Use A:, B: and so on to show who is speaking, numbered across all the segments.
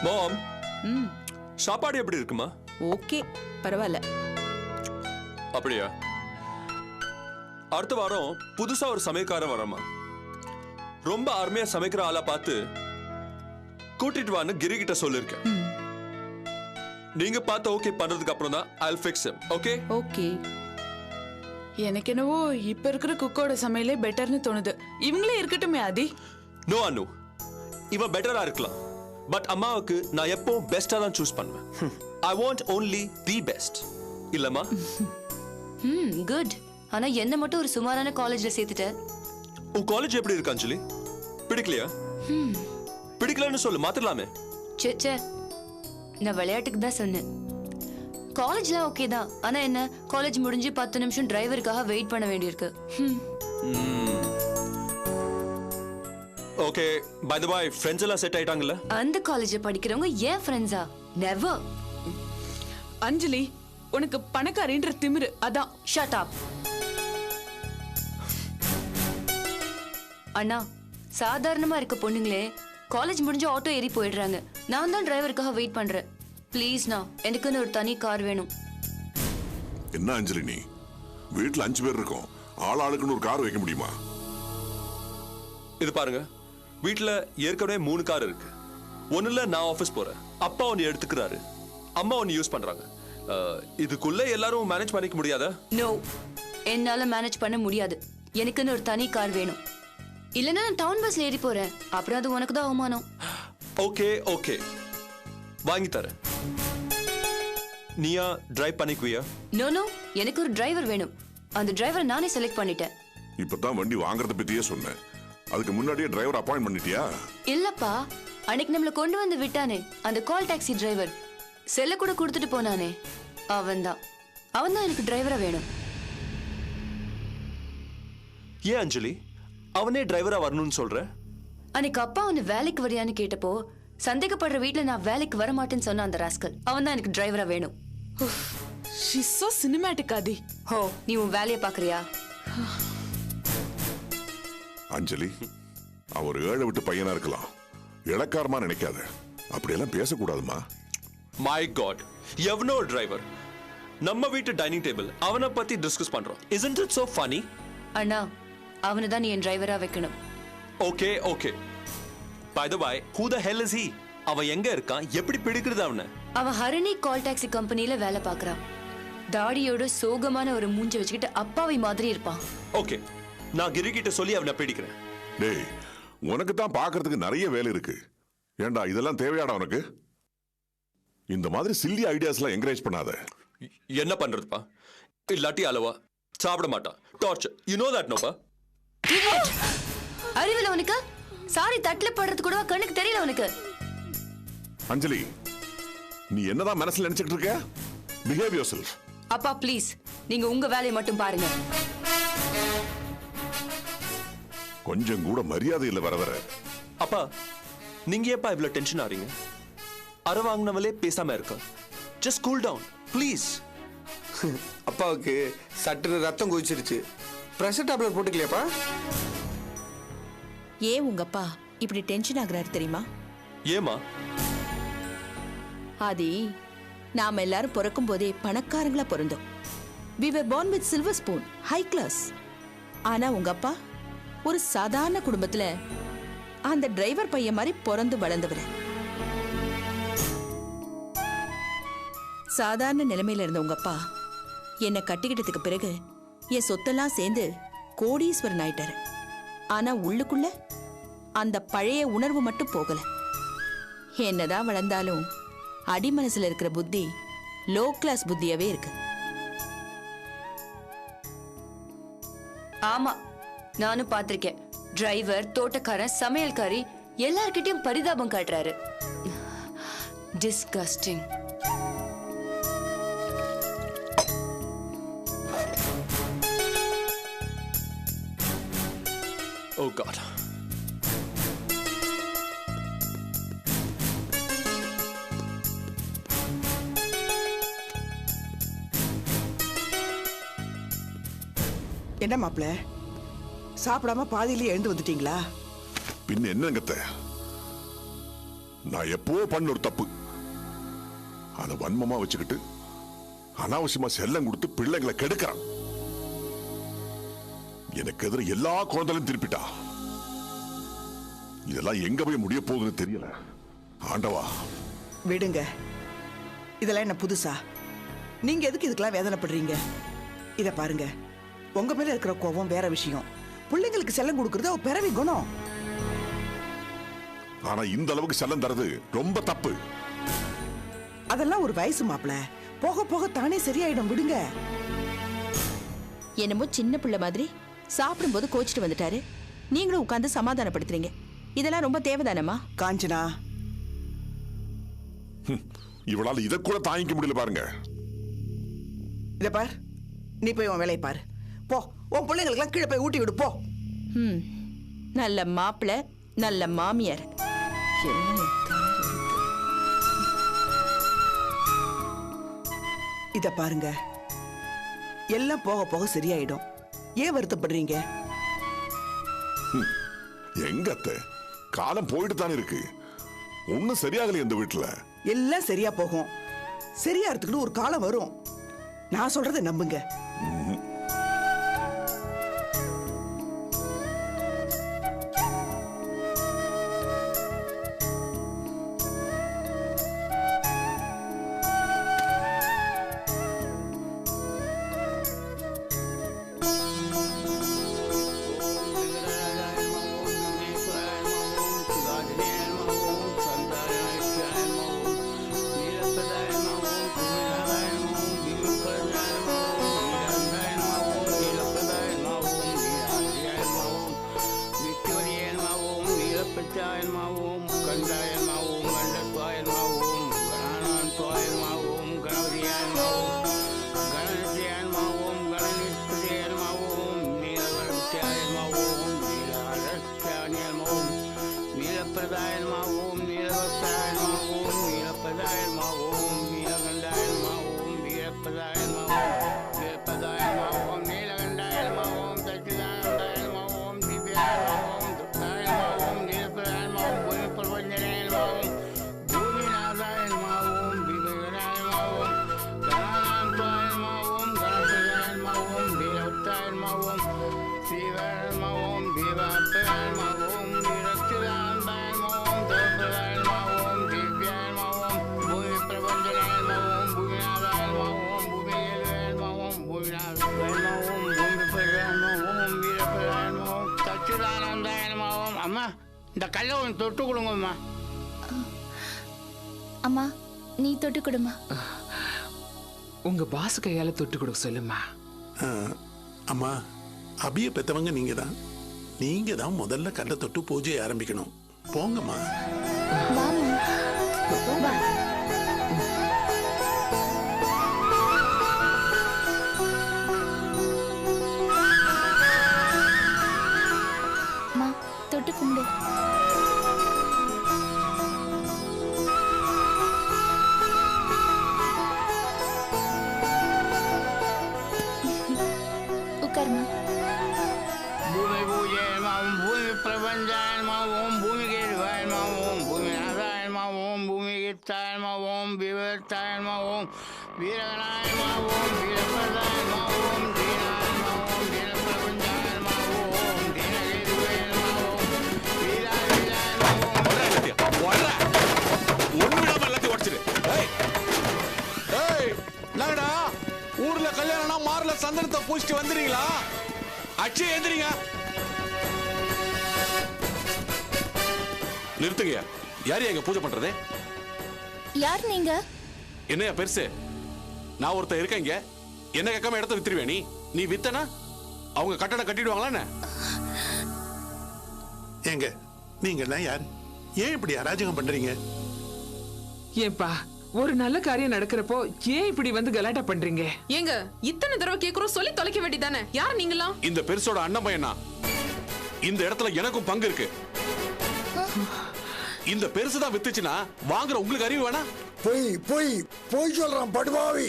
A: மாம், சாப்பாடு எப்படி இருக்குமா?
B: ஓகே, பரவாயில்ல.
A: அப்படியா? அடுத்த வாரம் புதுசா ஒரு சமையக்காரன் வரமா. ரொம்ப அருமையா சமைக்கிற ஆளா பார்த்து கூட்டிட்டு வான்னு கிரி கிட்ட சொல்லிருக்கேன். நீங்க பார்த்து ஓகே பண்றதுக்கு அப்புறம் தான் I'll fix him. Okay?
B: Okay.
C: எனக்கு என்னவோ இப்ப இருக்கிற குக்கோட சமையலே பெட்டர்னு தோணுது. இவங்களே இருக்கட்டுமே ஆதி.
A: நோ அனு, இவன் பெட்டரா இருக்கலாம். பட் அம்மாவுக்கு நான் எப்போ பெஸ்டா தான் சூஸ் பண்ணுவேன். I want only the best. இல்லம்மா?
D: குட். ஆனா என்ன மட்டும் ஒரு சுமாரான காலேஜ்ல சேர்த்துட்ட.
A: உன் காலேஜ் எப்படி இருக்கு அஞ்சலி? பிடிக்கலையா? பிடிக்கலன்னு சொல்லு, மாத்தலாமே.
D: சே, நான் விளையாட்டுக்கு தான் சொன்னேன். காலேஜ்லாம் ஓகே தான். ஆனா என்ன, காலேஜ் முடிஞ்சு 10 நிமிஷம் டிரைவருக்காக வெயிட் பண்ண வேண்டியிருக்கு.
A: Okay, by the by, friends எல்லாம் செட் ஆயிட்டாங்கல்ல?
D: அந்த காலேஜ்ல படிக்கிறவங்க ஏன் ஃப்ரெண்ட்ஸா? நெவர்.
C: அஞ்சலி, உனக்கு பணக்காரின்ற திமிரு அதான்.
D: Shut up. அண்ணா, சாதாரணமா இருக்க பொண்ணுங்களே காலேஜ் முடிஞ்சு ஆட்டோ ஏறி போயிடுறாங்க. நான் தான் டிரைவருக்காக வெயிட் பண்றேன். ப்ளீஸ்ண்ணா, எனக்குன்னு ஒரு தனி கார் வேணும்.
E: என்ன அஞ்சலி, நீ வீட்டுல 5 பேர் இருக்கோம், ஆளுக்குன்னு ஒரு கார் வைக்க முடியுமா?
A: இது பாருங்க, வீட்டுல ஏற்கனவே 3 கார் இருக்கு. ஒண்ணுல நான் ஆபீஸ் போறேன், அப்பா ஒன்னு எடுத்துக்கிறாரு, அம்மா ஒன்னு யூஸ் பண்றாங்க. இதுக்குள்ள எல்லாரும் மேனேஜ் பண்ணிக்க முடியாதா?
D: நோ, என்னால மேனேஜ் பண்ண முடியாது. எனக்குன்னு ஒரு தனி கார் வேணும். இல்லைன்னா நான் டவுன் பஸ்ல ஏறி போறேன். அப்புறம் அது உனக்கு தான் அவமானம்.
A: ஓகே ஓகே, வாங்கி தரேன். நீயா டிரைவ் பண்ணிக்குவியா?
D: நோ, எனக்கு ஒரு டிரைவர் வேணும். அந்த டிரைவரை நானே செலக்ட் பண்ணிட்டேன்.
E: இப்பதான் வண்டி வாங்குறத பத்தியே சொன்னேன். அதுக்கு முன்னாடியே டிரைவர் அப்பாயிண்ட் பண்ணிட்டியா?
D: இல்லப்பா, அன்னைக்கு நம்மள கொண்டு வந்து விட்டானே அந்த கால் டாக்ஸி டிரைவர், செல்ல கூட கொடுத்துட்டு போனானே, அவன்தான் எனக்கு டிரைவரா வேணும்.
A: ஏன் அஞ்சலி, அவனே டிரைவரா வரணும்னு சொல்ற?
D: அன்னைக்கு அப்பா உன்னை வேலைக்கு வரியான்னு கேட்டப்போ சந்தேகப்படுற வீட்டுல நான் வேலைக்கு வர மாட்டேன்னு சொன்ன அந்த ராஸ்கல், அவன்தான் எனக்கு டிரைவரா வேணும்.
C: She's so cinematic ஆதி.
D: ஹோ, நீ உன் வேலையை பாக்குறியா?
E: அஞ்சலி, அவர் ஏழை விட்டு பையனா இருக்கலாம், இளக்காரமா நினைக்காத. அப்படியெல்லாம் பேசக்கூடாதுமா.
A: மை காட், எவனோ டிரைவர் நம்ம வீட்டு டைனிங் டேபிள் அவனை பத்தி டிஸ்கஸ் பண்றோம். Isn't it so funny?
D: அண்ணா, அவனை தான் நீ என் டிரைவரா வைக்கணும்.
A: Okay okay. By the way, who the hell is he? அவன் எங்க இருக்கான்? எப்படி பிடிக்கிறது அவனை?
D: அவன் ஹரணி கால் டாக்ஸி கம்பெனில வேலை பார்க்கறான். தாடியோட சோகமான ஒரு மூஞ்ச வச்சுக்கிட்டு அப்பாவி மாதிரி இருப்பான்.
A: ஓகே, நான் கிரி கிட்ட சொல்லி அவனை பிடிக்கிறேன்.
E: டேய், உனக்கு தான் பாக்குறதுக்கு நிறைய வேலை இருக்கு. ஏண்டா இதெல்லாம் தேவையாடா உனக்கு? இந்த மாதிரி சில்லி ஐடியாஸ்லாம் என்கரேஜ் பண்ணாத.
A: என்ன பண்றதுப்பா? இல்லாட்டி அளவா சாப்பிட மாட்டான். டார்ச்சர். You know that, நோபா?
D: அறிவில உனக்கு? சாரி தட்டுல படுறது கூட கண்ணுக்கு தெரியல உனக்கு.
E: அஞ்சலி, நீ என்னதான் மனசுல நினைச்சிட்டு இருக்க? Behave yourself.
D: அப்பா ப்ளீஸ், நீங்க உங்க வேலையை மட்டும் பாருங்க.
E: கொஞ்சம் கூட மரியாதை இல்ல வர வர.
A: அப்பா, நீங்க ஏப்பா இவ்வளவு டென்ஷன் ஆறீங்க? அரை வாங்கினவளே பேசாம இருக்க. Just cool down, please.
F: அப்பாவுக்கு சட்டுன்னு ரத்தம் குதிச்சிருச்சு. Pressure tablet போட்டுக்கலையாப்பா?
B: ஏன் உங்க அப்பா இப்படி டென்ஷன் ஆகுறாரு தெரியுமா?
A: ஏமா?
B: ஆதி, நாம எல்லாரும் பிறக்கும் போதே பணக்காரங்களா பிறந்தோம். We were born with silver spoon, high class. ஆனா உங்க அப்பா ஒரு சாதாரண குடும்பத்துல அந்த டிரைவர் பையன் மாதிரி பிறந்து வளர்ந்தவர். சாதாரண நிலைமையில இருந்த உங்க அப்பா என்னை கட்டிக்கிட்டதுக்கு பிறகு என் சொத்தெல்லாம் சேர்ந்து கோடீஸ்வரன் ஆயிட்டாரு. ஆனா உள்ளுக்குள்ள அந்த பழைய உணர்வு மட்டும் போகல. என்னதான் வளர்ந்தாலும் அடி மனசுல இருக்கிற புத்தி லோ கிளாஸ் புத்தியாவே இருக்கு.
D: ஆமா, நானும் பார்த்திருக்கேன். டிரைவர், தோட்டக்காரன், சமையல்காரி எல்லார்கிட்டயும் பரிதாபம் காட்டுறாரு. டிஸ்கஸ்டிங்.
A: Oh God.
G: என்ன மாப்பிள, சாப்பிடாம பாதியிலேயே எழுந்து வந்துட்டீங்களா?
E: பின்ன என்னங்கத்த, நான் எப்போ பண்ண ஒரு தப்பு அதை வன்மமா வச்சுக்கிட்டு அனாவசியமா செல்லம் கொடுத்து பிள்ளைங்களை கெடுக்கிறான். எனக்கு எதிர எல்லா குழந்தையும் திருப்பிட்டா. இதெல்லாம் எங்க போய் முடிய போகுதுன்னு தெரியல. ஆண்டவா
G: விடுங்க, இதெல்லாம் என்ன புதுசா? நீங்க எதுக்கு இதுக்கெல்லாம் வேதனைப்படுறீங்க? இத பாருங்க, உங்க மேல இருக்கிற கோபம் வேற விஷயம். பிள்ளைங்களுக்கு செல்லம் கொடுக்கறது ஒரு பிறவி குணம்.
E: ஆனா இந்த அளவுக்கு செல்லம் தரது ரொம்ப தப்பு.
G: அதெல்லாம் ஒரு வயசு மாப்பிள, போக போக தானே சரியாயிடும், விடுங்க.
B: என்னமோ சின்ன பிள்ளை மாதிரி சாப்பிடும்போது கோச்சிட்டு வந்துட்டாரு, நீங்களும் உட்கார்ந்து சமாதானப்படுத்துறீங்க. இதெல்லாம் ரொம்ப தேவைதானம்மா?
G: காஞ்சனா,
E: இவளால இதை கூட தாங்கிக்க முடியல பாருங்க.
G: இத பார், நீ போய் உன் வேலையை பாரு. போ, உன் பிள்ளைங்களுக்கெல்லாம் கீழே போய் ஊட்டி விடு, போ.
B: நல்ல மாப்பிள்ளை, நல்ல மாமியார்.
G: இத பாருங்க, எல்லாம் போக போக சரியாயிடும். ஏன் வருத்தப்படுறீங்க?
E: எங்க அத்தை, காலம் போயிட்டு தானே இருக்கு. ஒண்ணும் சரியாகல இந்த வீட்டுல.
G: எல்லாம் சரியா போகும். சரியாறதுக்குன்னு ஒரு காலம் வரும். நான் சொல்றதை நம்புங்க.
H: அம்மா, இந்த கல்லை ஒன்று தொட்டு கொடுங்கம்மா.
I: அம்மா, நீ தொட்டு கொடுமா.
J: உங்க பாஸ் கையால தொட்டு கொடுக்க சொல்லுமா.
K: அம்மா, அபிய பெத்தவங்க நீங்க தான் முதல்ல கல்லை தொட்டு பூஜையை ஆரம்பிக்கணும். போங்கம்மா.
I: தொட்டு கும்பிடு. உட்காருமா.
H: பூமி பூஜையமாவும் பூமி பிரபஞ்சாயமாவும் பூமிக்கு வாயமாவும் பூமி நாதாயமாவும் பூமிக்கு தாயமாவும் விவத்தாயமாவும் வீரகனாயமாவும் வீரபிரதாயமாவும் தீனாயமாவும் வீரபிரபஞ்சாயமாவும் தீனகேதுவேயமாவும் வீராவிதாயமாவும்.
A: ஒண்ணு விடாம எல்லாத்தையும் உடைச்சிரு.
F: என்னடா ஊர்ல கல்யாணம்னா மார்ல சந்தனத்தை பூசிட்டு வந்துறீங்களா? அச்சி எந்திரிங்க.
A: நிறுத்துங்க.
F: யாரு எங்க பூஜை பண்றது?
I: யார் நீங்க?
F: என்னையா பெருசு? நான் ஒருத்தர் இருக்கேங்க. என்ன கேட்காம இடத்த வித்துருவே நீ? நீ வித்தனா அவங்க கட்டடம் கட்டிடுவாங்களா என்ன?
K: ஏங்க நீங்க எல்லாம் யார்? ஏன் இப்படி அராஜகம் பண்றீங்க?
J: ஏன்பா ஒரு நல்ல காரியம் நடக்கிறப்போ ஏன் இப்படி வந்து கலாட்டா பண்றீங்க?
L: ஏங்க இத்தனை தடவை கேக்குறோம், சொல்லி தொலைக்க வேண்டியதானே. யார் நீங்களாம்?
F: இந்த பெருசோட அண்ணன் பையனா? இந்த இடத்துல எனக்கும் பங்கு இருக்கு. இந்த பெருசு தான் வித்துச்சுன்னா வாங்குற உங்களுக்கு அறிவு வேணா?
M: போய் போய் போய் சொல்றான் படுபாவி.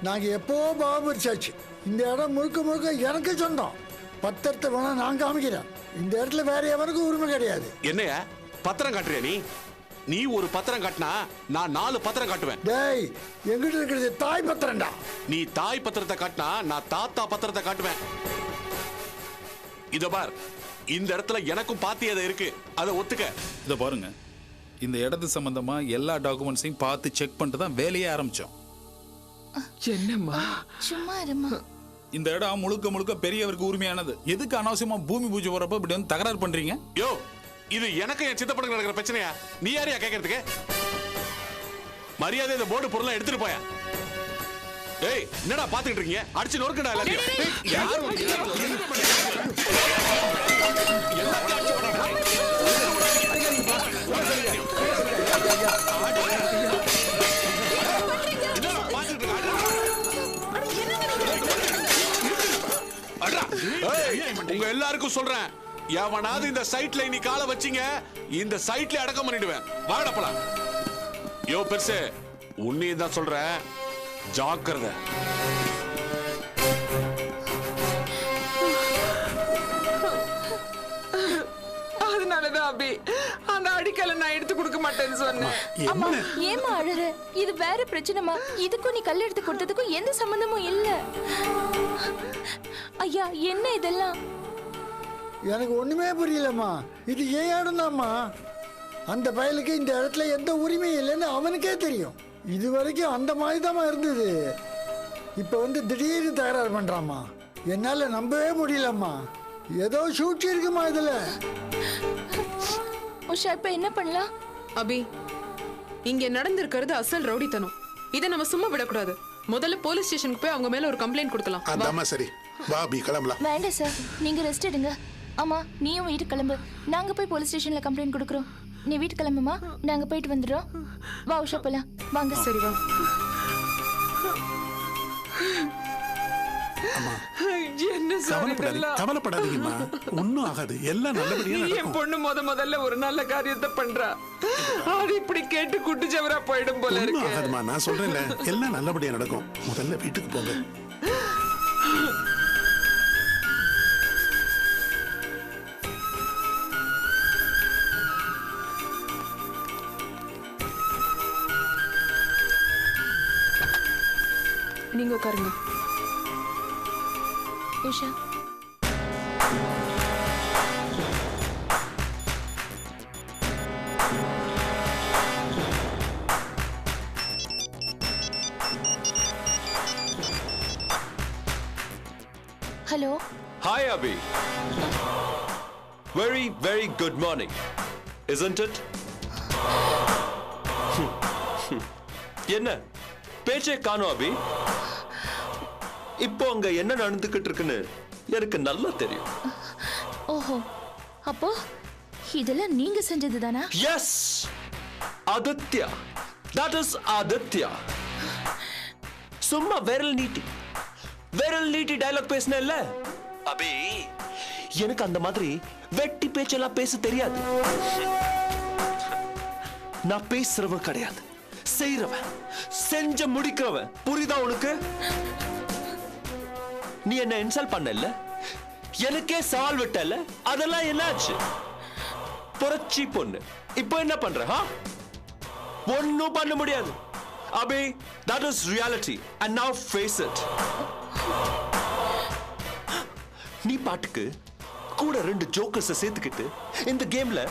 M: நாங்க எப்போ பாபரிச்சாச்சு. இந்த இடம் முழுக்க முழுக்க எனக்கு சொந்தம். பத்திரத்தை வேணா நான் காமிக்கிறேன். இந்த இடத்துல வேற எவனுக்கும் உரிமை கிடையாது.
F: என்னையா பத்திரம் காட்டுறியா நீ? நீ ஒரு பத்திரம் காட்டினா நான் 4 பத்திரம் காட்டுவேன்.
M: டேய் எங்கிட்ட இருக்கிறது தாய் பத்திரம்டா.
F: நீ தாய் பத்திரத்தை காட்டினா நான் தாத்தா பத்திரத்தை காட்டுவேன். இத பார், இந்த இடத்துல எனக்கும் பாத்தியதை இருக்கு, அதை ஒத்துக்க.
N: இத பாருங்க, இந்த இடத்து சம்பந்தமா எல்லா டாக்குமெண்ட்ஸையும் பார்த்து செக் பண்ணிட்டு தான் வேலையே ஆரம்பிச்சோம்.
J: என்னம்மா?
I: சும்மா இருமா.
N: இந்த இடம் முழுக்க முழுக்க பெரியவருக்கு உரிமையானது. எதுக்கு அனாவசியமா பூமி பூஜை வரப்ப இப்படி வந்து தகராறு பண்றீங்க?
F: யோ, இது எனக்கு என் சித்தப்பனுக்கு நடக்கிற பிரச்சனையா? நீ யாரையா கேட்கறதுக்கு? மரியாதை இந்த போர்டு பொருளை எடுத்துட்டு போயா. ஏய், என்னடா பாத்துக்கிட்டு இருக்கீங்க? அடிச்சு நொறுக்கடா எல்லாத்தையும். உங்க எல்லாருக்கும் சொல்றேன், எவனாவது இந்த சைட்ல நீ காலை வச்சீங்க, இந்த சைட்ல அடக்கம் பண்ணிடுவேன். வாடப்பலாம். யோ பெருசு, உன்னையும் தான் சொல்றேன், ஜாக்கிரதை.
J: அதனாலதான் அபி அந்த அடிக்கலை நான் எடுத்து கொடுக்க மாட்டேன்னு சொன்னேன்.
I: அம்மா ஏமா அழற? இது வேற பிரச்சனைமா. இதுக்கும் நீ கல் எடுத்து கொடுத்ததுக்கும் எந்த சம்பந்தமும் இல்ல. ஐயா என்ன இதெல்லாம்?
M: எனக்கு ஒண்ணுமே புரியலம்மா. இது ஏன் இடம் தான்மா. அந்த பயலுக்கு இந்த இடத்துல எந்த உரிமையும் இல்லைன்னு அவனுக்கே தெரியும். இது வரைக்கும் அந்த மாதிரி தான்மா இருந்தது. இப்போ வந்து திடீர்னு தகராறு பண்றாமா. என்னால நம்பவே முடியலம்மா. ஏதோ சூழ்ச்சி இருக்குமா இதுல.
I: உஷா இப்ப என்ன பண்ணலாம்?
L: அபி, இங்க நடந்திருக்கிறது அசல் ரவுடித்தனம். இதை நம்ம சும்மா விடக்கூடாது. முதல்ல போலீஸ் ஸ்டேஷனுக்கு போய் அவங்க மேல ஒரு கம்ப்ளைண்ட் கொடுக்கலாம்.
K: அதாம்மா சரி. வா அபி கிளம்பலாம்.
I: வேண்டாம் சார், நீங்க ரெஸ்ட் எடுங்க. ஆமா நீயும் வீட்டுக்கு கிளம்பு. நாங்க போய் போலீஸ் ஸ்டேஷன்ல கம்ப்ளைண்ட் கொடுக்குறோம். நீ வீட்டுக்கு கிளம்புமா, நாங்க போயிட்டு வந்துடுறோம். வா உஷா போலாம். வாங்க.
L: சரி வா.
J: என்ன
K: கவலைப்படாதீங்கம்மா, ஒன்னும் ஆகாது. எல்லாம் நல்லபடியா
J: என்
K: நடக்கும்.
J: பொண்ணு முதல்ல ஒரு நல்ல காரியத்தை பண்றா. அது இப்படி கேட்டு குட்டு சவரா போயிடும் போல
K: ஒன்னும்
J: இருக்கு.
K: ஆகாதுமா, நான் சொல்றேன்ல, எல்லாம் நல்லபடியா நடக்கும். முதல்ல வீட்டுக்கு போங்க.
L: நீங்க உட்காருங்க.
I: Usha hello.
A: Hi Abhi. Very, very good morning. Isn't it? என்ன பேச்சே காணோம் அபி. இப்போ அங்க என்ன நடந்துகிட்டு இருக்குன்னு எனக்கு நல்லா தெரியும்.
I: ஓஹோ, அப்போ இதெல்லாம் நீங்க செஞ்சது தானா?
A: Yes, Aditya. That is Aditya. சும்மா விரல் நீட்டி டயலாக் பேசின இல்ல அபி. எனக்கு அந்த மாதிரி வெட்டி பேச்செல்லாம் பேச தெரியாது. நான் பேசுறவன் கிடையாது, செய்யறவன், செஞ்ச முடிக்கிறவன். புரியுதா உனக்கு? நீ என்ன இன்சல்ட் பண்ணல, எனக்கே சவால் விட்டல, அதெல்லாம் என்னாச்சு? புரட்சி பொண்ணு இப்போ என்ன பண்ற? ஒன்னும் பண்ண முடியாது அபி. That is reality and now face it. நீ பாட்டுக்கு கூட 2 ஜோக்கர்ஸ் சேர்த்துக்கிட்டு இந்த கேம்ல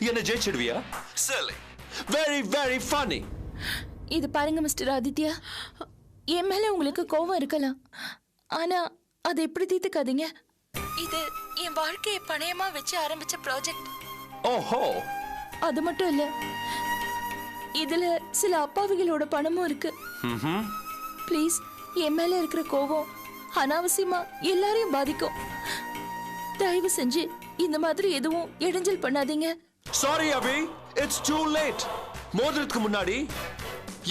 A: என்ன ஜெயிச்சிடுவியா? Silly. Very, very funny.
I: இது பாருங்க மிஸ்டர் ஆதித்யா, என் மேல உங்களுக்கு கோவம் இருக்கலாம், ஆனா அதை எப்படி தீர்த்துக்காதீங்க. இது என் வாழ்க்கையை பணயமா வச்சு ஆரம்பிச்ச ப்ராஜெக்ட்.
A: ஓஹோ,
I: அது மட்டும் இல்ல, இதுல சில அப்பாவிகளோட பணமும் இருக்கு. ப்ளீஸ், என் மேல இருக்கிற கோவம் அனாவசியமா எல்லாரையும் பாதிக்கும். தயவு செஞ்சு இந்த மாதிரி எதுவும் இடைஞ்சல் பண்ணாதீங்க.
A: Sorry Abhi, it's too late. மோதிரத்துக்கு முன்னாடி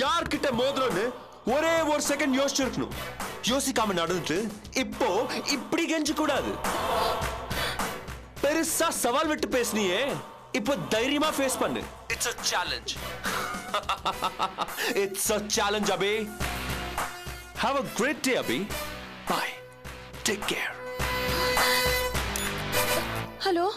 A: யார்கிட்ட மோதிரம்னு ஒரே ஒரு செகண்ட் யோசிச்சிருக்கணும். யோசிக்காம நடந்துட்டு இப்போ இப்படி கெஞ்ச கூடாது. பெருசா சவால் விட்டு பேசுனியே, இப்போ தைரியமா ஃபேஸ் பண்ணு. It's a challenge. It's a challenge, Abhi. Have a great day, Abhi. Bye. Take care.
I: Hello.